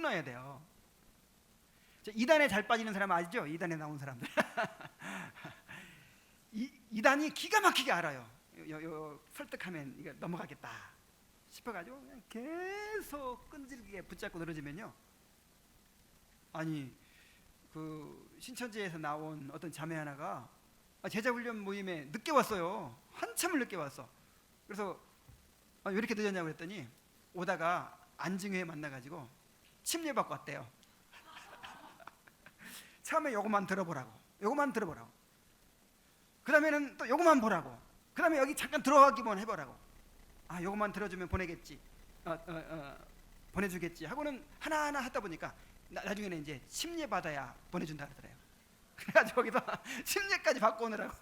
끊어야 돼요. 이단에 잘 빠지는 사람 아시죠? 이단에 나온 사람들. 이단이 기가 막히게 알아요. 설득하면 이거 넘어가겠다 싶어가지고 그냥 계속 끈질기게 붙잡고 늘어지면요. 아니 그 신천지에서 나온 어떤 자매 하나가 제자훈련 모임에 늦게 왔어요. 한참을 늦게 왔어. 그래서 왜 이렇게 늦었냐고 그랬더니 오다가 안징회에 만나가지고 침례 받고 왔대요. 처음에 요거만 들어보라고, 요거만 들어보라고, 그 다음에는 또 요거만 보라고, 그 다음에 여기 잠깐 들어가기만 해보라고. 요거만 들어주면 보내겠지, 보내주겠지 하고는 하나하나 하다 보니까 나중에는 이제 침례 받아야 보내준다 그러더래요. 그래가지고 거기서 침례까지 받고 오느라고.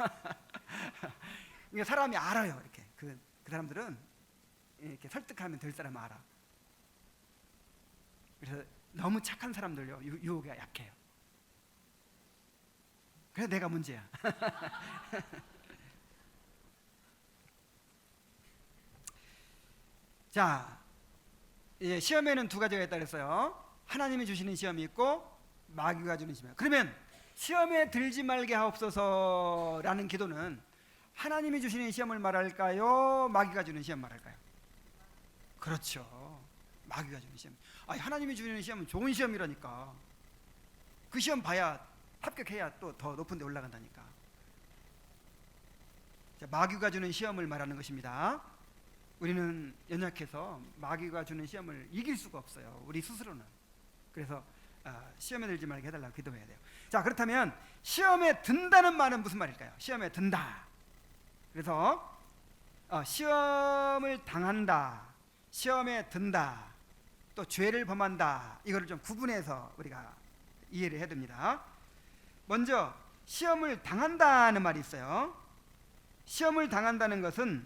그러니까 사람이 알아요. 이렇게 그 사람들은 이렇게 설득하면 될 사람 알아. 그래서 너무 착한 사람들요 유혹에 약해요. 그래서 내가 문제야. 자, 시험에는 두 가지가 있다 그랬어요. 하나님이 주시는 시험이 있고 마귀가 주는 시험. 그러면 시험에 들지 말게 하옵소서라는 기도는 하나님이 주시는 시험을 말할까요? 마귀가 주는 시험 말할까요? 그렇죠. 마귀가 주는 시험. 하나님이 주시는 시험은 좋은 시험이라니까. 그 시험 봐야 합격해야 또 더 높은 데 올라간다니까. 자, 마귀가 주는 시험을 말하는 것입니다. 우리는 연약해서 마귀가 주는 시험을 이길 수가 없어요. 우리 스스로는. 그래서 시험에 들지 말게 해달라고 기도해야 돼요. 자, 그렇다면 시험에 든다는 말은 무슨 말일까요? 시험에 든다. 그래서 시험을 당한다, 시험에 든다, 또 죄를 범한다, 이거를 좀 구분해서 우리가 이해를 해야 됩니다. 먼저 시험을 당한다는 말이 있어요. 시험을 당한다는 것은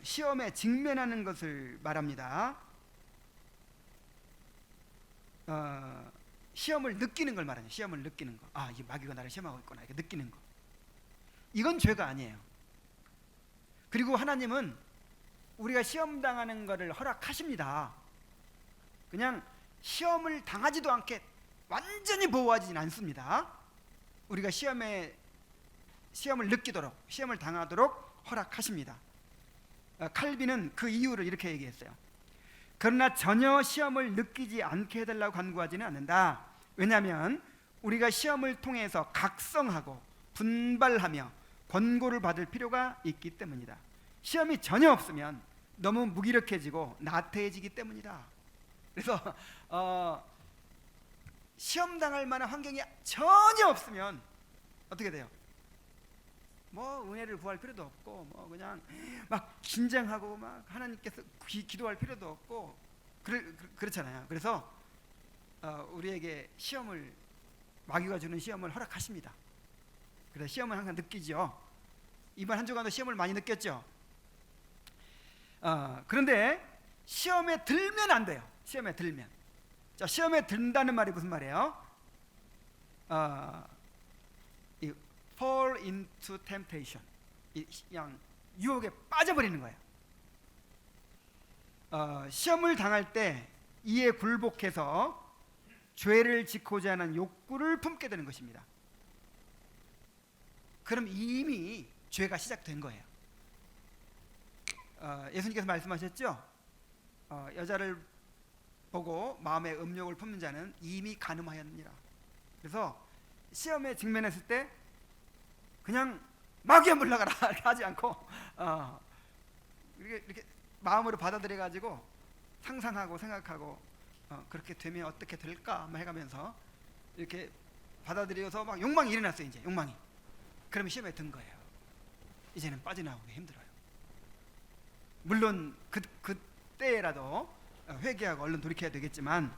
시험에 직면하는 것을 말합니다. 시험을 느끼는 걸 말하죠. 시험을 느끼는 거. 이 마귀가 나를 시험하고 있구나, 이렇게 느끼는 거. 이건 죄가 아니에요. 그리고 하나님은 우리가 시험 당하는 것을 허락하십니다. 그냥 시험을 당하지도 않게 완전히 보호하지는 않습니다. 우리가 시험을 느끼도록, 시험을 당하도록 허락하십니다. 칼빈은 그 이유를 이렇게 얘기했어요. 그러나 전혀 시험을 느끼지 않게 해달라고 간구하지는 않는다. 왜냐하면 우리가 시험을 통해서 각성하고 분발하며 권고를 받을 필요가 있기 때문이다. 시험이 전혀 없으면 너무 무기력해지고 나태해지기 때문이다. 그래서 시험 당할 만한 환경이 전혀 없으면 어떻게 돼요? 은혜를 구할 필요도 없고, 그냥 막 긴장하고 막 하나님께서 기도할 필요도 없고, 그렇잖아요. 그래서 우리에게 시험을, 마귀가 주는 시험을 허락하십니다. 그래서 시험을 항상 느끼죠. 이번 한 주간도 시험을 많이 느꼈죠. 그런데 시험에 들면 안 돼요. 시험에 들면. 자, 시험에 든다는 말이 무슨 말이에요? fall into temptation. 그냥 유혹에 빠져버리는 거예요. 시험을 당할 때 이에 굴복해서 죄를 짓고자 하는 욕구를 품게 되는 것입니다. 그럼 이미 죄가 시작된 거예요. 예수님께서 말씀하셨죠? 여자를 보고 마음에 음욕을 품는 자는 이미 간음하였느니라. 그래서 시험에 직면했을 때 그냥 마귀야 물러가라 이렇게 하지 않고 이렇게 마음으로 받아들여 가지고 상상하고 생각하고 그렇게 되면 어떻게 될까 해가면서 이렇게 받아들여서 막 욕망이 일어났어요. 이제 욕망이. 그러면 시험에 든 거예요. 이제는 빠져나오기 힘들어요. 물론 그때라도 회개하고 얼른 돌이켜야 되겠지만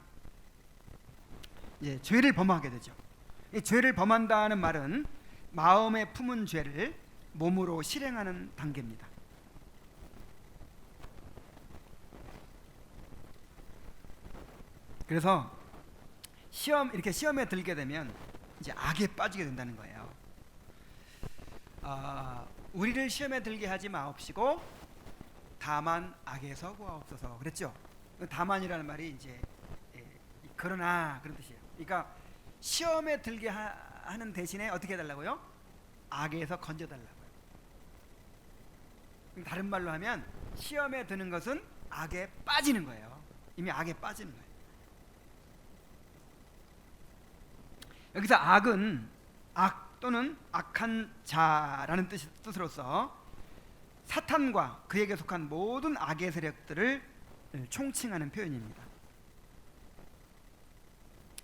이제 죄를 범하게 되죠. 이 죄를 범한다는 말은 마음에 품은 죄를 몸으로 실행하는 단계입니다. 그래서 이렇게 시험에 들게 되면 이제 악에 빠지게 된다는 거예요. 우리를 시험에 들게 하지 마옵시고 다만 악에서 구하옵소서 그랬죠. 다만이라는 말이 이제 그러나 그런 뜻이에요. 그러니까 시험에 들게 하는 대신에 어떻게 해달라고요? 악에서 건져달라고요. 다른 말로 하면 시험에 드는 것은 악에 빠지는 거예요. 이미 악에 빠지는 거예요. 여기서 악은 악 또는 악한 자라는 뜻으로서 사탄과 그에게 속한 모든 악의 세력들을 총칭하는 표현입니다.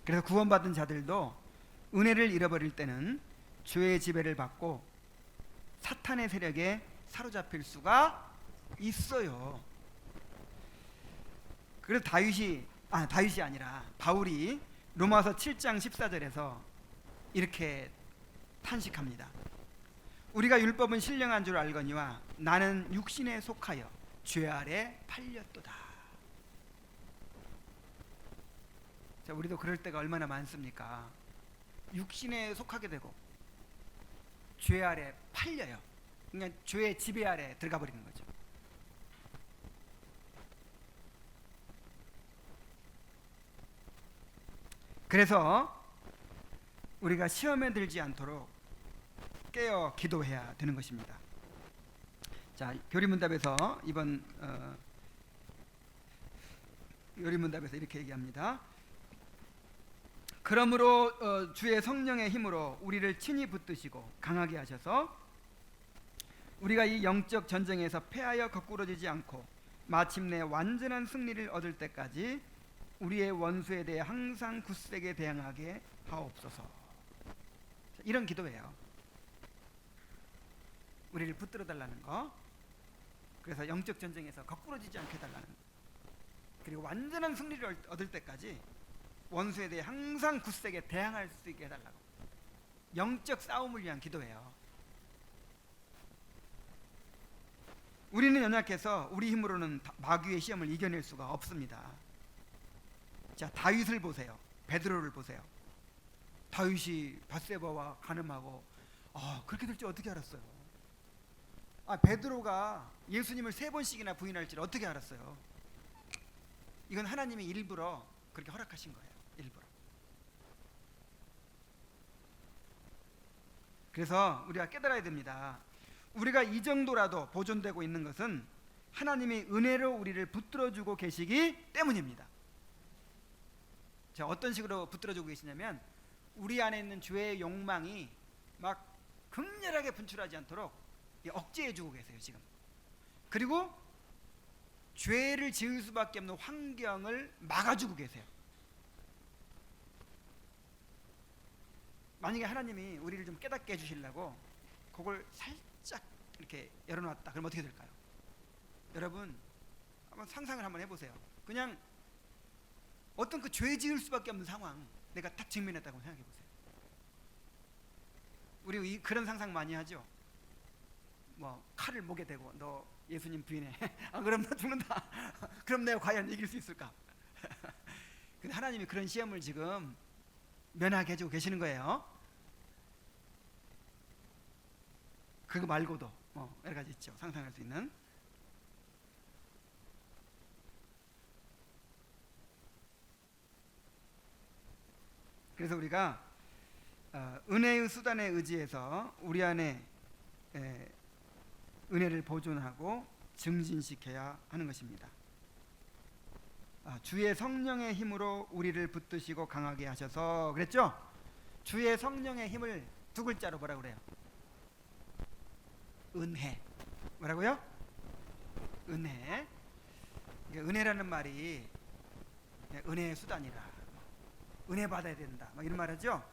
그래서 구원받은 자들도 은혜를 잃어버릴 때는 죄의 지배를 받고 사탄의 세력에 사로잡힐 수가 있어요. 그래서 다윗이 아니라 바울이 로마서 7장 14절에서 이렇게 탄식합니다. 우리가 율법은 신령한 줄 알거니와 나는 육신에 속하여 죄 아래 팔렸도다. 자, 우리도 그럴 때가 얼마나 많습니까? 육신에 속하게 되고 죄 아래 팔려요. 그러니까 죄의 지배 아래 들어가 버리는 거죠. 그래서 우리가 시험에 들지 않도록 깨어 기도해야 되는 것입니다. 자, 교리문답에서 이번 교리문답에서 이렇게 얘기합니다. 그러므로 주의 성령의 힘으로 우리를 친히 붙드시고 강하게 하셔서 우리가 이 영적 전쟁에서 패하여 거꾸러지지 않고 마침내 완전한 승리를 얻을 때까지 우리의 원수에 대해 항상 굳세게 대항하게 하옵소서. 이런 기도예요. 우리를 붙들어 달라는 거. 그래서 영적 전쟁에서 거꾸러지지 않게 달라는 거. 그리고 완전한 승리를 얻을 때까지 원수에 대해 항상 굳세게 대항할 수 있게 해달라고. 영적 싸움을 위한 기도예요. 우리는 연약해서 우리 힘으로는 마귀의 시험을 이겨낼 수가 없습니다. 자, 다윗을 보세요. 베드로를 보세요. 다윗이 밧세바와 간음하고 그렇게 될 줄 어떻게 알았어요? 베드로가 예수님을 3번씩이나 부인할 줄 어떻게 알았어요? 이건 하나님이 일부러 그렇게 허락하신 거예요. 일부러. 그래서 우리가 깨달아야 됩니다. 우리가 이 정도라도 보존되고 있는 것은 하나님이 은혜로 우리를 붙들어주고 계시기 때문입니다. 자, 어떤 식으로 붙들어주고 계시냐면 우리 안에 있는 죄의 욕망이 막 극렬하게 분출하지 않도록 억제해주고 계세요 지금. 그리고 죄를 지을 수밖에 없는 환경을 막아주고 계세요. 만약에 하나님이 우리를 좀 깨닫게 해주시려고 그걸 살짝 이렇게 열어놨다 그럼 어떻게 될까요? 여러분 한번 상상을 한번 해보세요. 그냥 어떤 그 죄 지을 수밖에 없는 상황 내가 딱 직면했다고 생각해보세요. 우리 그런 상상 많이 하죠. 뭐 칼을 목에 대고 너 예수님 부인해. 그럼 너 죽는다. 그럼 내가 과연 이길 수 있을까? 근데 하나님이 그런 시험을 지금 면하게 해주고 계시는 거예요. 그거 말고도 여러 가지 있죠. 상상할 수 있는. 그래서 우리가 은혜의 수단에 의지해서 우리 안에 은혜를 보존하고 증진시켜야 하는 것입니다. 주의 성령의 힘으로 우리를 붙드시고 강하게 하셔서 그랬죠? 주의 성령의 힘을 두 글자로 뭐라고 그래요? 은혜. 뭐라고요? 은혜. 은혜라는 말이 은혜의 수단이라 은혜 받아야 된다 이런 말하죠.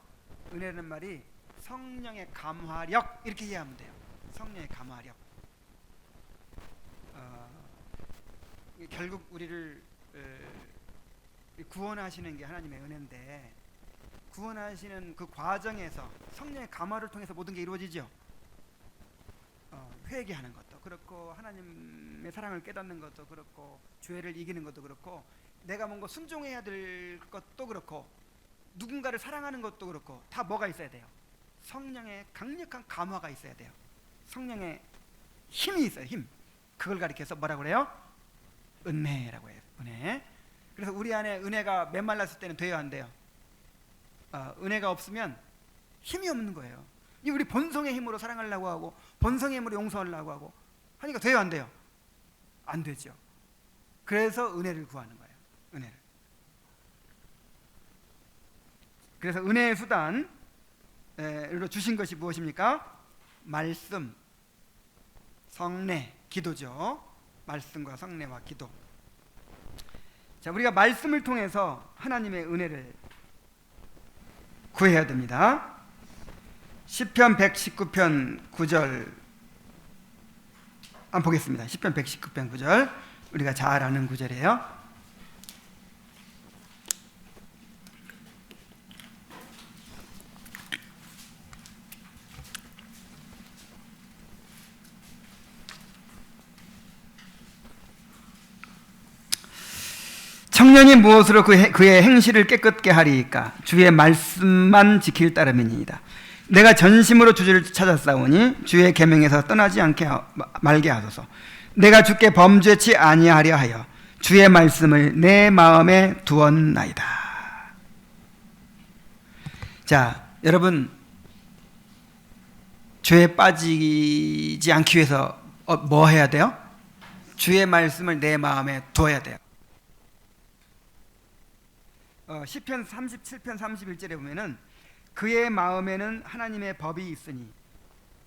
은혜라는 말이 성령의 감화력 이렇게 이해하면 돼요. 성령의 감화력. 결국 우리를 구원하시는 게 하나님의 은혜인데 구원하시는 그 과정에서 성령의 감화를 통해서 모든 게 이루어지죠. 회개하는 것도 그렇고 하나님의 사랑을 깨닫는 것도 그렇고 죄를 이기는 것도 그렇고 내가 뭔가 순종해야 될 것도 그렇고 누군가를 사랑하는 것도 그렇고 다 뭐가 있어야 돼요? 성령의 강력한 감화가 있어야 돼요. 성령의 힘이 있어요. 힘. 그걸 가리켜서 뭐라고 그래요? 은혜라고 해요. 은혜. 그래서 우리 안에 은혜가 메말랐을 때는 돼야 안 돼요? 은혜가 없으면 힘이 없는 거예요. 이 우리 본성의 힘으로 사랑하려고 하고 본성의 힘으로 용서하려고 하고 하니까 돼요 안 돼요? 안 되죠. 그래서 은혜를 구하는 거예요. 은혜를. 그래서 은혜의 수단으로 주신 것이 무엇입니까? 말씀, 성례, 기도죠. 말씀과 성례와 기도. 자, 우리가 말씀을 통해서 하나님의 은혜를 구해야 됩니다. 시편 119편 9절 한번 보겠습니다. 시편 119편 9절, 우리가 잘 아는 구절이에요. 청년이 무엇으로 그의 행실을 깨끗게 하리이까? 주의 말씀만 지킬 따름이니이다. 내가 전심으로 주를 찾았사오니 주의 계명에서 떠나지 말게 하소서. 내가 주께 범죄치 아니하려 하여 주의 말씀을 내 마음에 두었나이다. 자, 여러분, 죄에 빠지지 않기 위해서 뭐 해야 돼요? 주의 말씀을 내 마음에 두어야 돼요. 시편 37편 31절에 보면은 그의 마음에는 하나님의 법이 있으니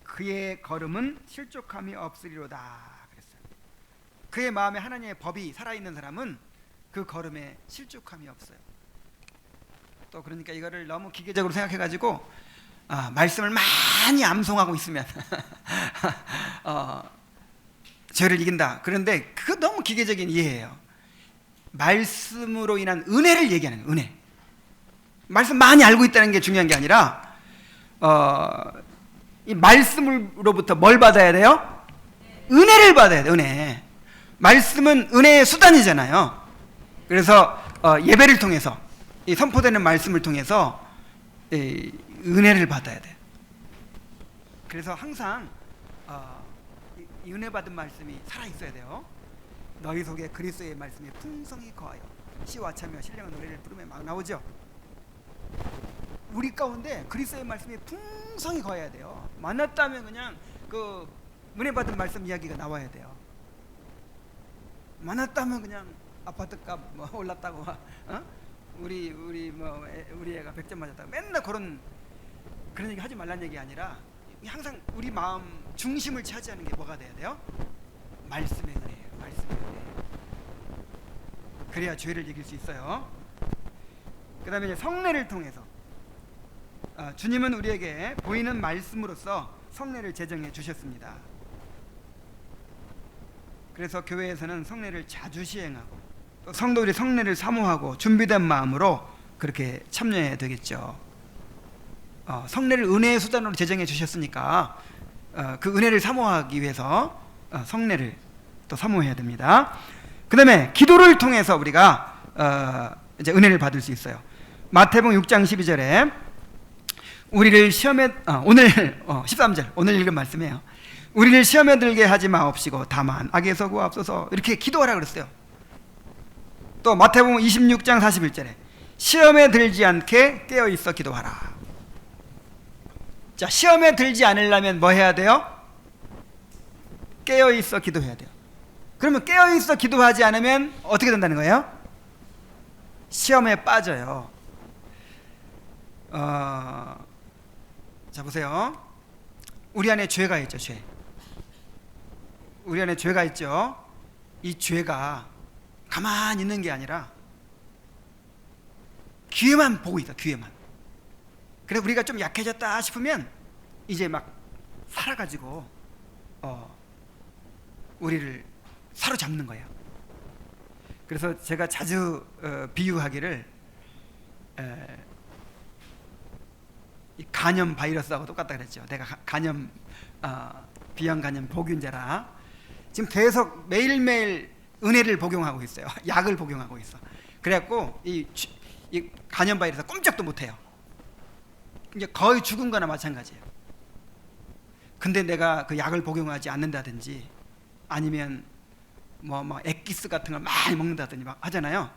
그의 걸음은 실족함이 없으리로다 그랬어요. 그의 마음에 하나님의 법이 살아있는 사람은 그 걸음에 실족함이 없어요. 또 그러니까 이거를 너무 기계적으로 생각해가지고 말씀을 많이 암송하고 있으면 죄를 이긴다. 그런데 그거 너무 기계적인 이해예요. 말씀으로 인한 은혜를 얘기하는 거예요. 은혜. 말씀 많이 알고 있다는 게 중요한 게 아니라 이 말씀으로부터 뭘 받아야 돼요? 은혜를 받아야 돼요. 은혜. 말씀은 은혜의 수단이잖아요. 그래서 예배를 통해서 이 선포되는 말씀을 통해서 은혜를 받아야 돼요. 그래서 항상 이 은혜 받은 말씀이 살아있어야 돼요. 너희 속에 그리스도의 말씀이 풍성히 거하여 시와 차며 신령한 노래를 부르며 막 나오죠. 우리 가운데 그리스도의 말씀이 풍성히 거해야 돼요. 만났다면 그냥 그 은혜 받은 말씀 이야기가 나와야 돼요. 만났다면 그냥 아파트값 뭐 올랐다고, 우리 애가 100점 맞았다고 맨날 그런 얘기 하지 말란 얘기 아니라 항상 우리 마음 중심을 차지하는 게 뭐가 돼야 돼요? 말씀의 은혜예요. 말씀의 은혜. 그래야 죄를 이길 수 있어요. 그 다음에 성례를 통해서 주님은 우리에게 보이는 말씀으로써 성례를 제정해 주셨습니다. 그래서 교회에서는 성례를 자주 시행하고 또 성도들이 성례를 사모하고 준비된 마음으로 그렇게 참여해야 되겠죠. 성례를 은혜의 수단으로 제정해 주셨으니까 그 은혜를 사모하기 위해서 성례를 또 사모해야 됩니다. 그 다음에 기도를 통해서 우리가 이제 은혜를 받을 수 있어요. 마태복음 6장 12절에 우리를 시험에 오늘 13절 오늘 읽은 말씀이에요. 우리를 시험에 들게 하지 마옵시고 다만 악에서 구하옵소서 이렇게 기도하라 그랬어요. 또 마태복음 26장 41절에 시험에 들지 않게 깨어있어 기도하라. 자, 시험에 들지 않으려면 뭐 해야 돼요? 깨어있어 기도해야 돼요. 그러면 깨어있어 기도하지 않으면 어떻게 된다는 거예요? 시험에 빠져요. 자, 보세요. 우리 안에 죄가 있죠. 죄. 우리 안에 죄가 있죠. 이 죄가 가만히 있는 게 아니라 기회만 보고 있다. 기회만. 그래서 우리가 좀 약해졌다 싶으면 이제 막 살아가지고 우리를 사로잡는 거예요. 그래서 제가 자주 비유하기를 이 간염 바이러스하고 똑같다 그랬죠. 내가 간염 비형 간염 보균자라 지금 계속 매일매일 은혜를 복용하고 있어요. 약을 복용하고 있어. 그래갖고 이 간염 바이러스 꼼짝도 못해요. 이제 거의 죽은 거나 마찬가지예요. 근데 내가 그 약을 복용하지 않는다든지 아니면 뭐 엑기스 같은 걸 많이 먹는다든지 막 하잖아요.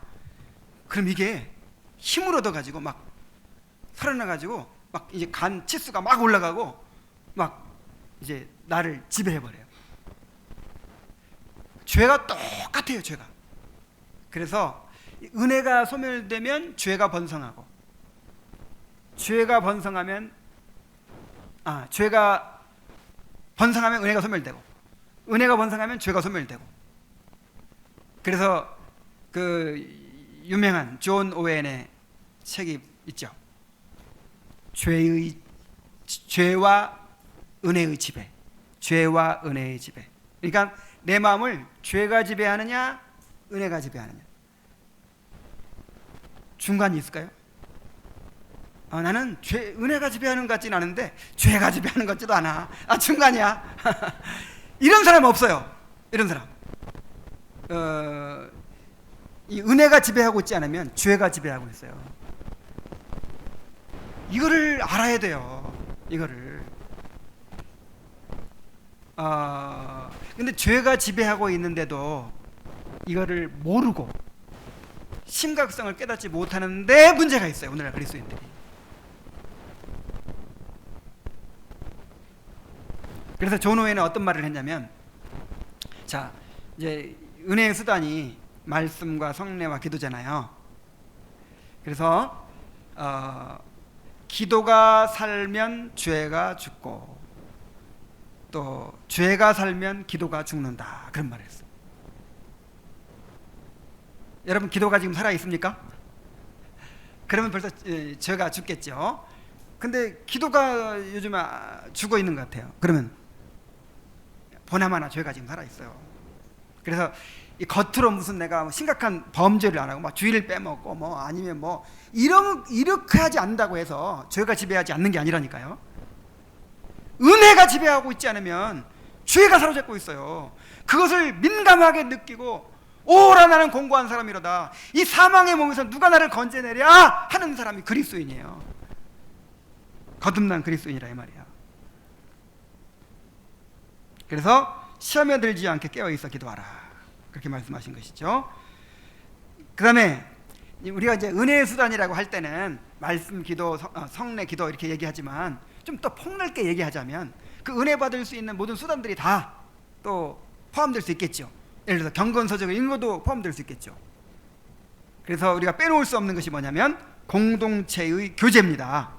그럼 이게 힘을 얻어가지고 막 살아나가지고 막 이제 간 치수가 막 올라가고 막 이제 나를 지배해버려요. 죄가 똑같아요, 죄가. 그래서 은혜가 소멸되면 죄가 번성하고, 죄가 번성하면 은혜가 소멸되고, 은혜가 번성하면 죄가 소멸되고. 그래서 그 유명한 존 오웬의 책이 있죠. 죄와 은혜의 지배. 죄와 은혜의 지배. 그러니까 내 마음을 죄가 지배하느냐 은혜가 지배하느냐, 중간이 있을까요? 나는 은혜가 지배하는 것 같지는 않은데 죄가 지배하는 것 같지도 않아. 중간이야. 이런 사람 없어요. 이런 사람. 이 은혜가 지배하고 있지 않으면 죄가 지배하고 있어요. 이거를 알아야 돼요. 이거를. 근데 죄가 지배하고 있는데도 이거를 모르고 심각성을 깨닫지 못하는데 문제가 있어요, 오늘날 그리스도인들이. 그래서 존 오웬은 어떤 말을 했냐면, 자, 이제 은혜의 수단이 말씀과 성례와 기도잖아요. 그래서 기도가 살면 죄가 죽고, 또 죄가 살면 기도가 죽는다, 그런 말을 했어요. 여러분, 기도가 지금 살아 있습니까? 그러면 벌써 죄가 죽겠죠. 근데 기도가 요즘 죽어 있는 것 같아요. 그러면 보나마나 죄가 지금 살아 있어요. 그래서 이 겉으로 무슨 내가 심각한 범죄를 안 하고 막 주의를 빼먹고 뭐 아니면 뭐 이렇게 하지 않는다고 해서 죄가 지배하지 않는 게 아니라니까요. 은혜가 지배하고 있지 않으면 죄가 사로잡고 있어요. 그것을 민감하게 느끼고, 오라 나는 공고한 사람이로다, 이 사망의 몸에서 누가 나를 건져내랴 하는 사람이 그리스도인이에요. 거듭난 그리스도인이라 이 말이야. 그래서 시험에 들지 않게 깨어있어 기도하라, 그렇게 말씀하신 것이죠. 그 다음에 우리가 이제 은혜의 수단이라고 할 때는 말씀 기도, 성례 기도 이렇게 얘기하지만, 좀 더 폭넓게 얘기하자면 그 은혜 받을 수 있는 모든 수단들이 다 또 포함될 수 있겠죠. 예를 들어서 경건서적 이런 것도 포함될 수 있겠죠. 그래서 우리가 빼놓을 수 없는 것이 뭐냐면 공동체의 교제입니다.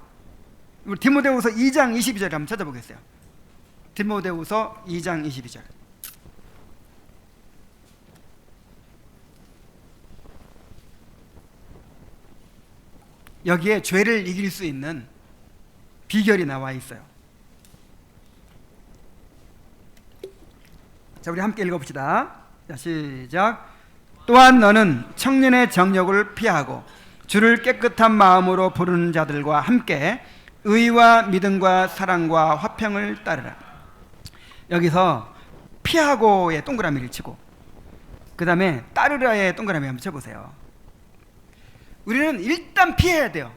우리 디모데후서 2장 22절 한번 찾아보겠어요. 디모데후서 2장 22절. 여기에 죄를 이길 수 있는 비결이 나와 있어요. 자, 우리 함께 읽어봅시다. 자, 시작. 또한 너는 청년의 정욕을 피하고 주를 깨끗한 마음으로 부르는 자들과 함께 의와 믿음과 사랑과 화평을 따르라. 여기서 피하고의 동그라미를 치고, 그 다음에 따르라의 동그라미 한번 쳐보세요. 우리는 일단 피해야 돼요.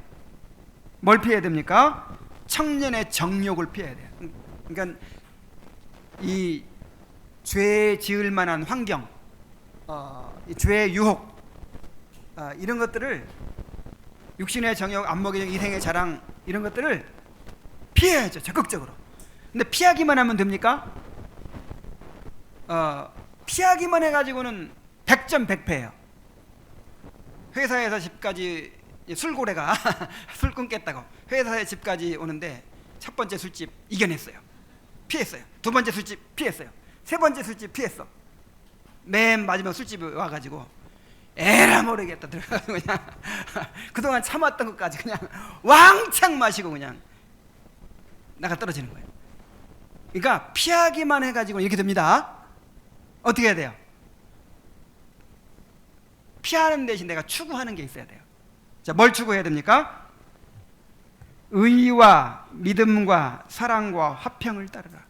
뭘 피해야 됩니까? 청년의 정욕을 피해야 돼요. 그러니까 이 죄 지을 만한 환경, 이 죄의 유혹, 이런 것들을, 육신의 정욕, 안목의 이생의 자랑, 이런 것들을 피해야죠, 적극적으로. 근데 피하기만 하면 됩니까? 피하기만 해가지고는 100점 100패예요. 회사에서 집까지 술고래가 술 끊겠다고 회사에 집까지 오는데 첫 번째 술집 이겨냈어요. 피했어요. 두 번째 술집 피했어요. 세 번째 술집 피했어. 맨 마지막 술집에 와가지고 에라 모르겠다 들어가서 그냥 그동안 참았던 것까지 그냥 왕창 마시고 그냥 나가 떨어지는 거예요. 그러니까 피하기만 해가지고 이렇게 됩니다. 어떻게 해야 돼요? 피하는 대신 내가 추구하는 게 있어야 돼요. 자, 뭘 추구해야 됩니까? 의와 믿음과 사랑과 화평을 따르라.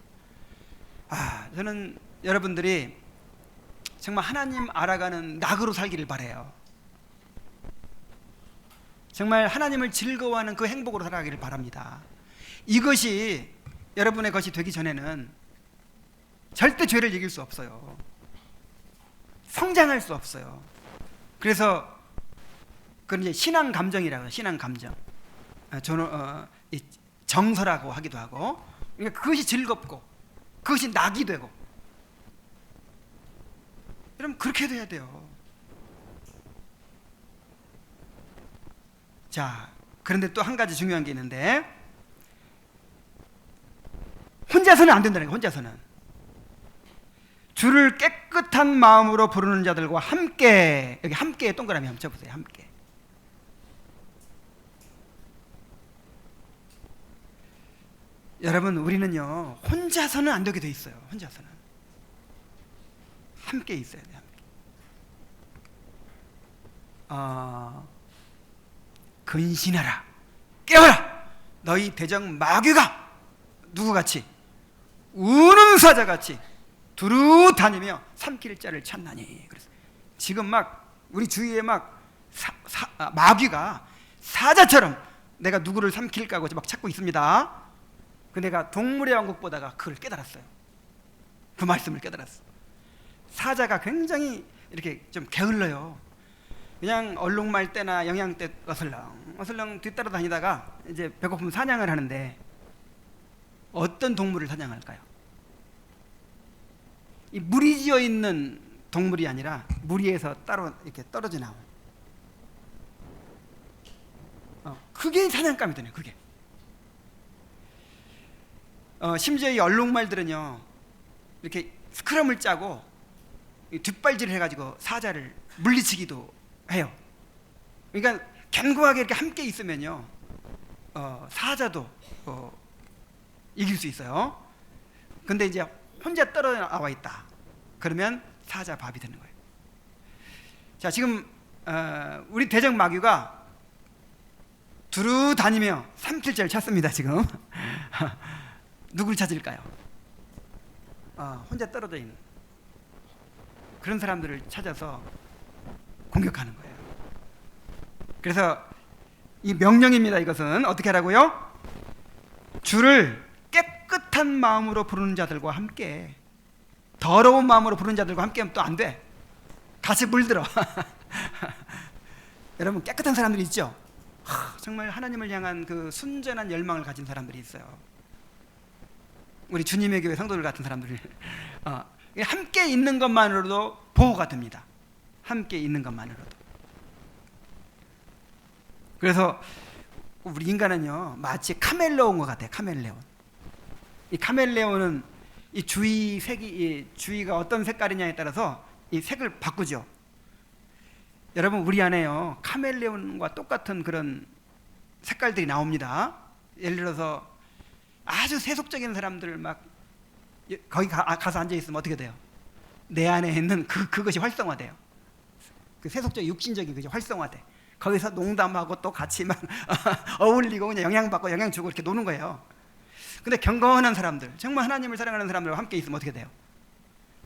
저는 여러분들이 정말 하나님 알아가는 낙으로 살기를 바라요. 정말 하나님을 즐거워하는 그 행복으로 살아가기를 바랍니다. 이것이 여러분의 것이 되기 전에는 절대 죄를 이길 수 없어요. 성장할 수 없어요. 그래서 그건 이제 신앙 감정이라고 해요. 신앙 감정. 이 정서라고 하기도 하고. 그러니까 그것이 즐겁고 그것이 낙이 되고. 여러분 그렇게 돼야 돼요. 자, 그런데 또 한 가지 중요한 게 있는데, 혼자서는 안 된다는 거예요. 혼자서는 주를 깨끗한 마음으로 부르는 자들과 함께, 여기 함께 동그라미 한번 쳐보세요. 함께. 여러분 우리는요 혼자서는 안 되게 돼 있어요. 혼자서는 함께 있어야 돼요. 함께. 근신하라, 깨어라, 너희 대적 마귀가 누구같이 우는 사자같이 두루 다니며 삼킬 자를 찾나니. 그래서 지금 막 우리 주위에 막 마귀가 사자처럼 내가 누구를 삼킬까 하고 막 찾고 있습니다. 그 내가 동물의 왕국 보다가 그걸 깨달았어요. 그 말씀을 깨달았어. 사자가 굉장히 이렇게 좀 게을러요. 그냥 얼룩말 때나 영양 때 어슬렁 뒤따라 다니다가 이제 배고프면 사냥을 하는데 어떤 동물을 사냥할까요? 이 무리 지어 있는 동물이 아니라 무리에서 따로 이렇게 떨어져 나온. 그게 사냥감이 되네. 그게. 심지어 이 얼룩말들은요 이렇게 스크럼을 짜고 뒷발질을 해가지고 사자를 물리치기도 해요. 그러니까 견고하게 이렇게 함께 있으면요 사자도 이길 수 있어요. 근데 이제 혼자 떨어져 있다 그러면 사자 밥이 되는 거예요. 자, 지금 우리 대적 마귀가 두루 다니며 삼킬자를 찾습니다. 지금 누굴 찾을까요? 혼자 떨어져 있는 그런 사람들을 찾아서 공격하는 거예요. 그래서 이 명령입니다. 이것은 어떻게 하라고요? 주를 깨끗한 마음으로 부르는 자들과 함께, 더러운 마음으로 부르는 자들과 함께 하면 또 안 돼. 같이 물들어. 여러분 깨끗한 사람들이 있죠? 정말 하나님을 향한 그 순전한 열망을 가진 사람들이 있어요. 우리 주님의 교회 성도들 같은 사람들. 함께 있는 것만으로도 보호가 됩니다. 함께 있는 것만으로도. 그래서 우리 인간은요 마치 카멜레온과 같아요. 카멜레온. 이 카멜레온은 이 주위 색이, 이 주위가 어떤 색깔이냐에 따라서 이 색을 바꾸죠. 여러분 우리 안에요 카멜레온과 똑같은 그런 색깔들이 나옵니다. 예를 들어서 아주 세속적인 사람들 막 거기 가서 앉아 있으면 어떻게 돼요? 내 안에 있는 그것이 활성화돼요. 그 세속적 육신적인 것이 활성화돼. 거기서 농담하고 또 같이 막 어울리고 그냥 영향받고 영향 주고 이렇게 노는 거예요. 근데 경건한 사람들, 정말 하나님을 사랑하는 사람들과 함께 있으면 어떻게 돼요?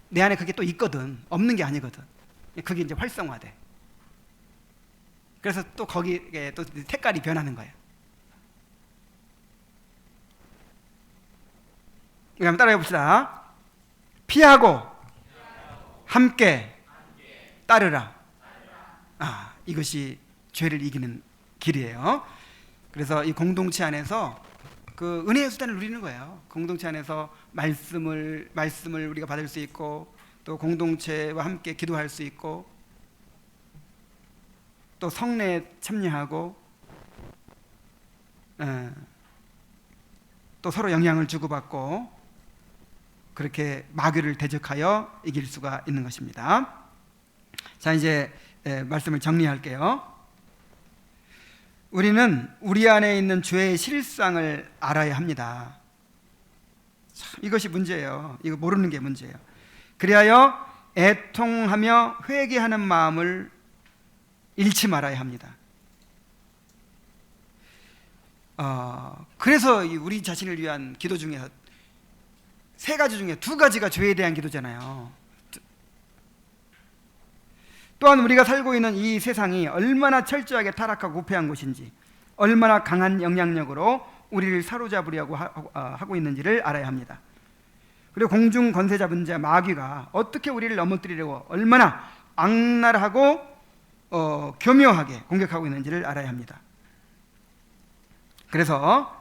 내 안에 그게 또 있거든. 없는 게 아니거든. 그게 이제 활성화돼. 그래서 또 거기에 또 색깔이 변하는 거예요. 우리 한번 따라해 봅시다. 피하고 함께 따르라. 이것이 죄를 이기는 길이에요. 그래서 이 공동체 안에서 그 은혜의 수단을 누리는 거예요. 공동체 안에서 말씀을 우리가 받을 수 있고, 또 공동체와 함께 기도할 수 있고, 또 성례에 참여하고, 또 서로 영향을 주고받고, 그렇게 마귀를 대적하여 이길 수가 있는 것입니다. 자, 이제 말씀을 정리할게요. 우리는 우리 안에 있는 죄의 실상을 알아야 합니다. 참, 이것이 문제예요. 이거 모르는 게 문제예요. 그리하여 애통하며 회개하는 마음을 잃지 말아야 합니다. 그래서 우리 자신을 위한 기도 중에 세 가지 중에 두 가지가 죄에 대한 기도잖아요. 또한 우리가 살고 있는 이 세상이 얼마나 철저하게 타락하고 부패한 곳인지, 얼마나 강한 영향력으로 우리를 사로잡으려고 하고 있는지를 알아야 합니다. 그리고 공중 권세 잡은 자 마귀가 어떻게 우리를 넘어뜨리려고 얼마나 악랄하고 교묘하게 공격하고 있는지를 알아야 합니다. 그래서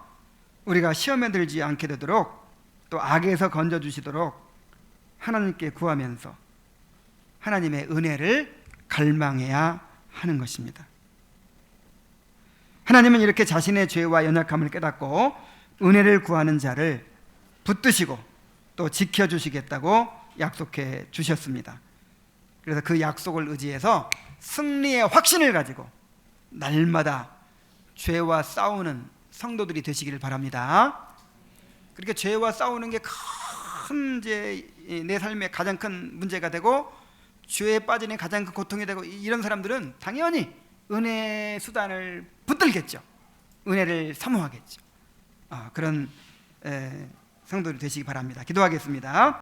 우리가 시험에 들지 않게 되도록 또 악에서 건져주시도록 하나님께 구하면서 하나님의 은혜를 갈망해야 하는 것입니다. 하나님은 이렇게 자신의 죄와 연약함을 깨닫고 은혜를 구하는 자를 붙드시고 또 지켜주시겠다고 약속해 주셨습니다. 그래서 그 약속을 의지해서 승리의 확신을 가지고 날마다 죄와 싸우는 성도들이 되시기를 바랍니다. 그렇게 죄와 싸우는 게 큰 내 삶의 가장 큰 문제가 되고 죄에 빠지는 가장 큰 고통이 되고 이런 사람들은 당연히 은혜 수단을 붙들겠죠. 은혜를 사모하겠죠. 그런 성도들이 되시기 바랍니다. 기도하겠습니다.